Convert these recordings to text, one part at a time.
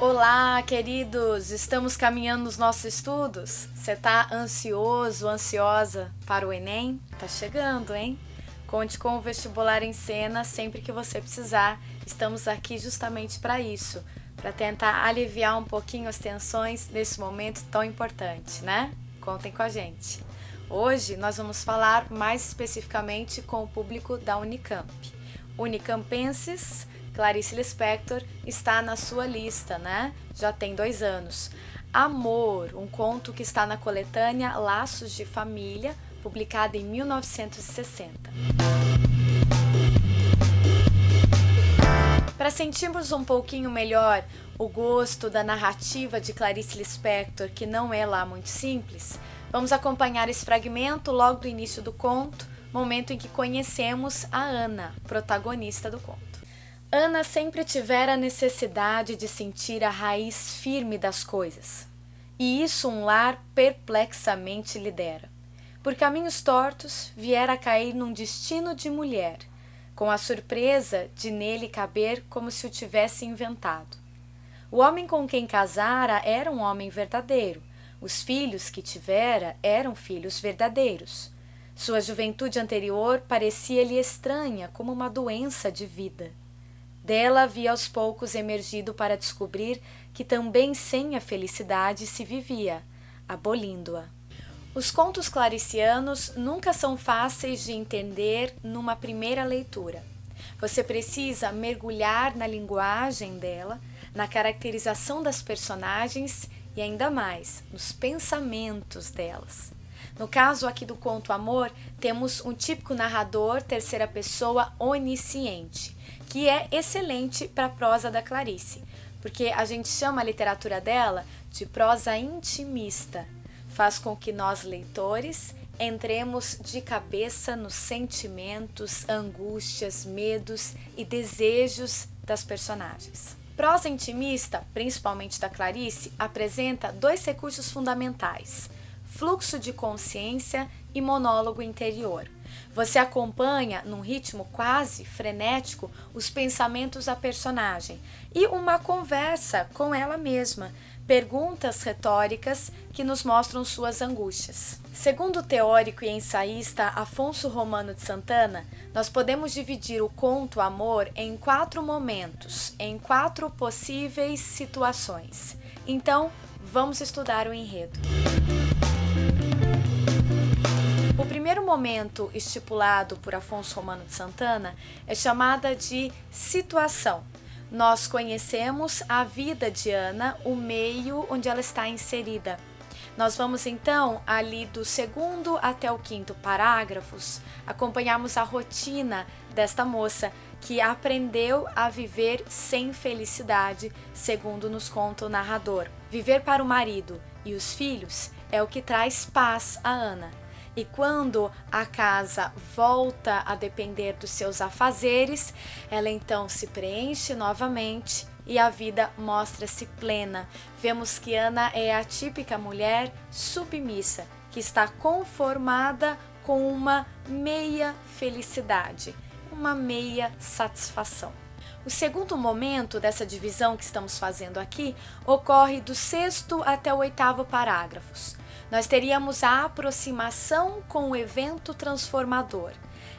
Olá, queridos! Estamos caminhando nos nossos estudos? Você tá ansioso, ansiosa para o Enem? Tá chegando, hein? Conte com o Vestibular em Cena sempre que você precisar. Estamos aqui justamente para isso, para tentar aliviar um pouquinho as tensões nesse momento tão importante, né? Contem com a gente. Hoje nós vamos falar mais especificamente com o público da Unicamp. Unicampenses, Clarice Lispector está na sua lista, né? Já tem 2 anos. Amor, um conto que está na coletânea Laços de Família, publicada em 1960. Para sentirmos um pouquinho melhor o gosto da narrativa de Clarice Lispector, que não é lá muito simples, vamos acompanhar esse fragmento logo do início do conto, momento em que conhecemos a Ana, protagonista do conto. Ana sempre tivera a necessidade de sentir a raiz firme das coisas, e isso um lar perplexamente lhe dera. Por caminhos tortos, viera a cair num destino de mulher, com a surpresa de nele caber como se o tivesse inventado. O homem com quem casara era um homem verdadeiro, os filhos que tivera eram filhos verdadeiros. Sua juventude anterior parecia-lhe estranha como uma doença de vida. Dela havia aos poucos emergido para descobrir que também sem a felicidade se vivia, abolindo-a. Os contos claricianos nunca são fáceis de entender numa primeira leitura. Você precisa mergulhar na linguagem dela, na caracterização das personagens e ainda mais nos pensamentos delas. No caso aqui do conto Amor, temos um típico narrador terceira pessoa onisciente, que é excelente para a prosa da Clarice, porque a gente chama a literatura dela de prosa intimista. Faz com que nós, leitores, entremos de cabeça nos sentimentos, angústias, medos e desejos das personagens. Prosa intimista, principalmente da Clarice, apresenta 2 recursos fundamentais: fluxo de consciência e monólogo interior. Você acompanha, num ritmo quase frenético, os pensamentos da personagem e uma conversa com ela mesma, perguntas retóricas que nos mostram suas angústias. Segundo o teórico e ensaísta Afonso Romano de Santana, nós podemos dividir o conto Amor em 4 momentos, em 4 possíveis situações. Então, vamos estudar o enredo. O primeiro momento estipulado por Afonso Romano de Santana é chamada de situação. Nós conhecemos a vida de Ana, o meio onde ela está inserida. Nós vamos então, ali do 2º até o 5º parágrafos, acompanharmos a rotina desta moça que aprendeu a viver sem felicidade, segundo nos conta o narrador. Viver para o marido e os filhos é o que traz paz a Ana. E quando a casa volta a depender dos seus afazeres, ela então se preenche novamente e a vida mostra-se plena. Vemos que Ana é a típica mulher submissa, que está conformada com uma meia felicidade, uma meia satisfação. O segundo momento dessa divisão que estamos fazendo aqui ocorre do 6º até o 8º parágrafos. Nós teríamos a aproximação com o evento transformador.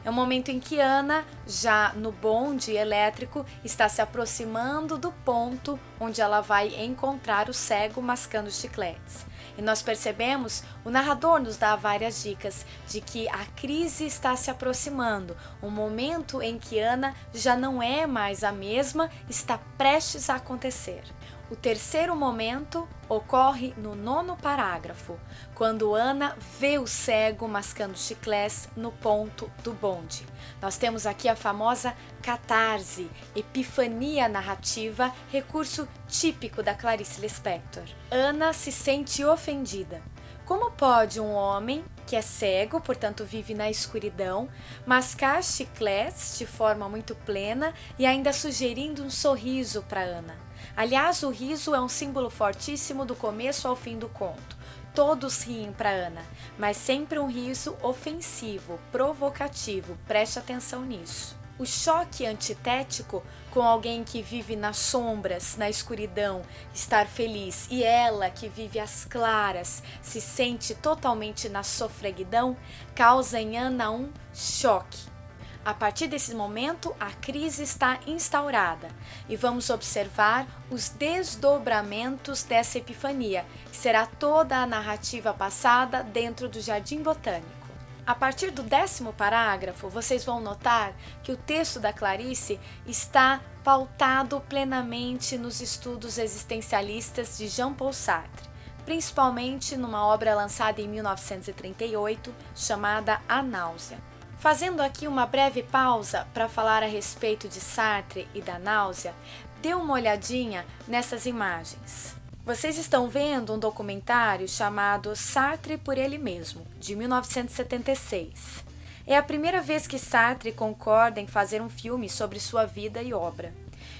É o momento em que Ana, já no bonde elétrico, está se aproximando do ponto onde ela vai encontrar o cego mascando chicletes. E nós percebemos, o narrador nos dá várias dicas de que a crise está se aproximando, um momento em que Ana já não é mais a mesma, está prestes a acontecer. O terceiro momento ocorre no 9º parágrafo, quando Ana vê o cego mascando chiclés no ponto do bonde. Nós temos aqui a famosa catarse, epifania narrativa, recurso típico da Clarice Lispector. Ana se sente ofendida. Como pode um homem, que é cego, portanto vive na escuridão, mascar chicletes de forma muito plena e ainda sugerindo um sorriso para Ana? Aliás, o riso é um símbolo fortíssimo do começo ao fim do conto. Todos riem para Ana, mas sempre um riso ofensivo, provocativo. Preste atenção nisso. O choque antitético com alguém que vive nas sombras, na escuridão, estar feliz, e ela que vive às claras, se sente totalmente na sofreguidão, causa em Ana um choque. A partir desse momento, a crise está instaurada e vamos observar os desdobramentos dessa epifania, que será toda a narrativa passada dentro do Jardim Botânico. A partir do 10º parágrafo, vocês vão notar que o texto da Clarice está pautado plenamente nos estudos existencialistas de Jean-Paul Sartre, principalmente numa obra lançada em 1938 chamada A Náusea. Fazendo aqui uma breve pausa para falar a respeito de Sartre e da náusea, dê uma olhadinha nessas imagens. Vocês estão vendo um documentário chamado Sartre por Ele Mesmo, de 1976. É a primeira vez que Sartre concorda em fazer um filme sobre sua vida e obra.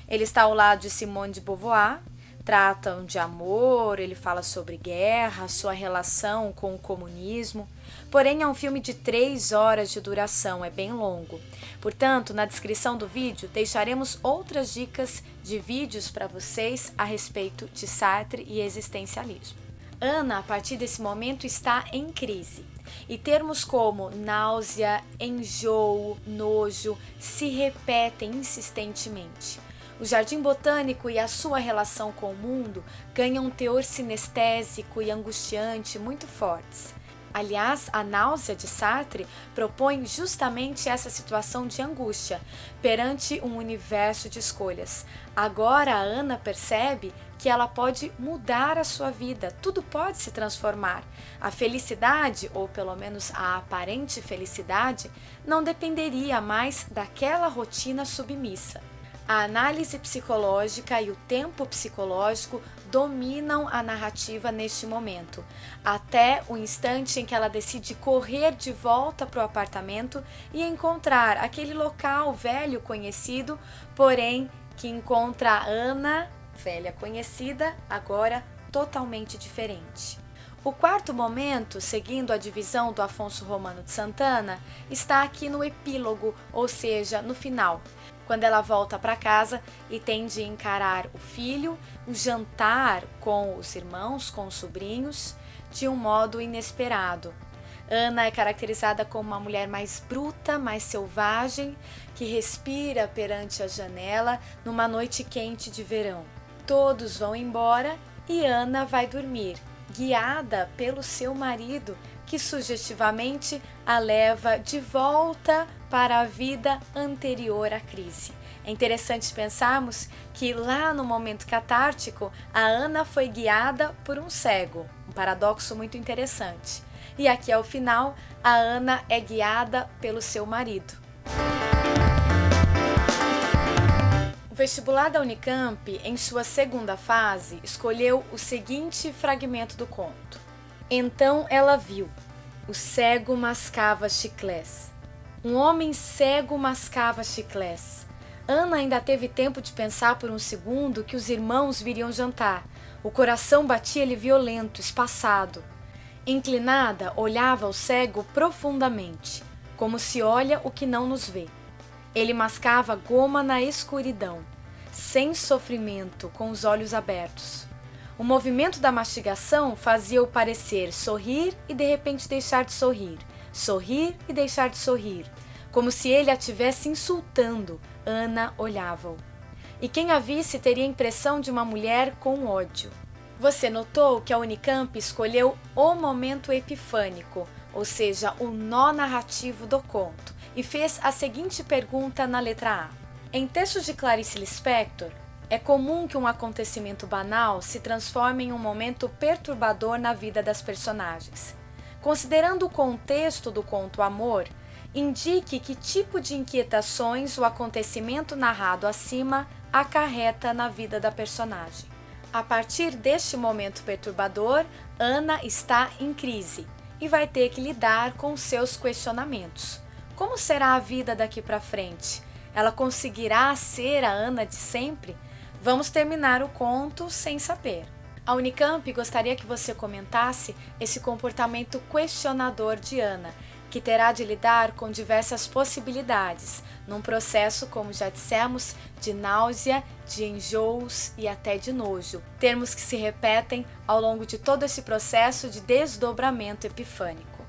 Ele está ao lado de Simone de Beauvoir, tratam de amor, ele fala sobre guerra, sua relação com o comunismo. Porém, é um filme de 3 horas de duração, é bem longo. Portanto, na descrição do vídeo deixaremos outras dicas de vídeos para vocês a respeito de Sartre e existencialismo. Ana, a partir desse momento, está em crise. E termos como náusea, enjoo, nojo se repetem insistentemente. O Jardim Botânico e a sua relação com o mundo ganham um teor sinestésico e angustiante muito fortes. Aliás, a náusea de Sartre propõe justamente essa situação de angústia perante um universo de escolhas. Agora a Ana percebe que ela pode mudar a sua vida, tudo pode se transformar. A felicidade, ou pelo menos a aparente felicidade, não dependeria mais daquela rotina submissa. A análise psicológica e o tempo psicológico dominam a narrativa neste momento, até o instante em que ela decide correr de volta para o apartamento e encontrar aquele local velho conhecido, porém que encontra a Ana, velha conhecida, agora totalmente diferente. O quarto momento, seguindo a divisão do Afonso Romano de Santana, está aqui no epílogo, ou seja, no final, quando ela volta para casa e tem de encarar o filho, o jantar com os irmãos, com os sobrinhos, de um modo inesperado. Ana é caracterizada como uma mulher mais bruta, mais selvagem, que respira perante a janela numa noite quente de verão. Todos vão embora e Ana vai dormir, guiada pelo seu marido, que sugestivamente a leva de volta para a vida anterior à crise. É interessante pensarmos que lá no momento catártico, a Ana foi guiada por um cego, um paradoxo muito interessante. E aqui ao final, a Ana é guiada pelo seu marido. O vestibular da Unicamp, em sua segunda fase, escolheu o seguinte fragmento do conto. Então ela viu. O cego mascava chiclés. Um homem cego mascava chiclés. Ana ainda teve tempo de pensar por um segundo que os irmãos viriam jantar. O coração batia-lhe violento, espaçado. Inclinada, olhava o cego profundamente, como se olha o que não nos vê. Ele mascava goma na escuridão, sem sofrimento, com os olhos abertos. O movimento da mastigação fazia-o parecer sorrir e de repente deixar de sorrir, sorrir e deixar de sorrir, como se ele a estivesse insultando. Ana olhava-o. E quem a visse teria a impressão de uma mulher com ódio. Você notou que a Unicamp escolheu o momento epifânico, ou seja, o nó narrativo do conto, e fez a seguinte pergunta na letra A. Em textos de Clarice Lispector, é comum que um acontecimento banal se transforme em um momento perturbador na vida das personagens. Considerando o contexto do conto Amor, indique que tipo de inquietações o acontecimento narrado acima acarreta na vida da personagem. A partir deste momento perturbador, Ana está em crise e vai ter que lidar com seus questionamentos. Como será a vida daqui para frente? Ela conseguirá ser a Ana de sempre? Vamos terminar o conto sem saber. A Unicamp gostaria que você comentasse esse comportamento questionador de Ana, que terá de lidar com diversas possibilidades, num processo, como já dissemos, de náusea, de enjoos e até de nojo, termos que se repetem ao longo de todo esse processo de desdobramento epifânico.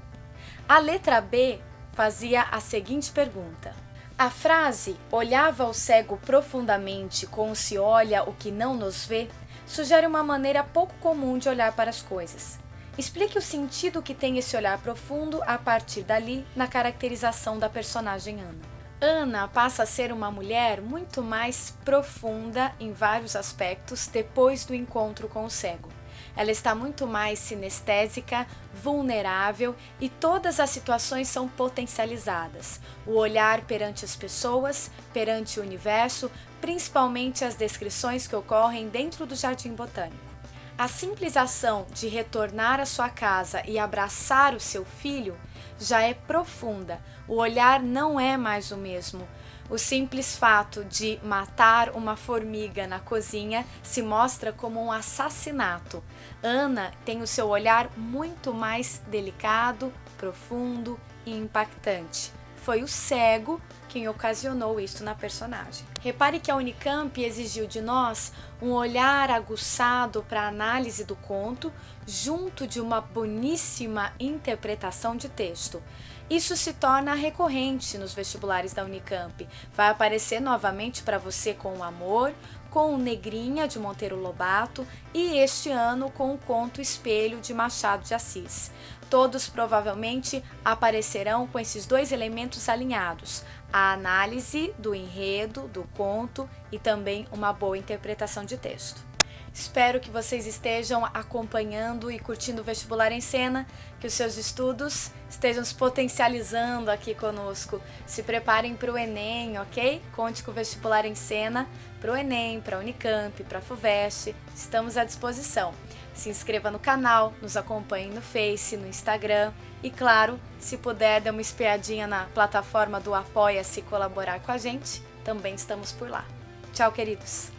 A letra B fazia a seguinte pergunta: a frase "olhava o cego profundamente como se olha o que não nos vê" sugere uma maneira pouco comum de olhar para as coisas. Explique o sentido que tem esse olhar profundo a partir dali na caracterização da personagem Ana. Ana passa a ser uma mulher muito mais profunda em vários aspectos depois do encontro com o cego. Ela está muito mais sinestésica, vulnerável e todas as situações são potencializadas. O olhar perante as pessoas, perante o universo, principalmente as descrições que ocorrem dentro do Jardim Botânico. A simples ação de retornar à sua casa e abraçar o seu filho já é profunda. O olhar não é mais o mesmo. O simples fato de matar uma formiga na cozinha se mostra como um assassinato. Ana tem o seu olhar muito mais delicado, profundo e impactante. Foi o cego quem ocasionou isso na personagem. Repare que a Unicamp exigiu de nós um olhar aguçado para a análise do conto, junto de uma boníssima interpretação de texto. Isso se torna recorrente nos vestibulares da Unicamp. Vai aparecer novamente para você com o Amor, com o Negrinha de Monteiro Lobato e este ano com o Conto Espelho de Machado de Assis. Todos provavelmente aparecerão com esses dois elementos alinhados: a análise do enredo, do conto e também uma boa interpretação de texto. Espero que vocês estejam acompanhando e curtindo o Vestibular em Cena, que os seus estudos estejam se potencializando aqui conosco. Se preparem para o Enem, ok? Conte com o Vestibular em Cena para o Enem, para a Unicamp, para a FUVEST. Estamos à disposição. Se inscreva no canal, nos acompanhe no Face, no Instagram e, claro, se puder, dê uma espiadinha na plataforma do Apoia-se e colaborar com a gente, também estamos por lá. Tchau, queridos!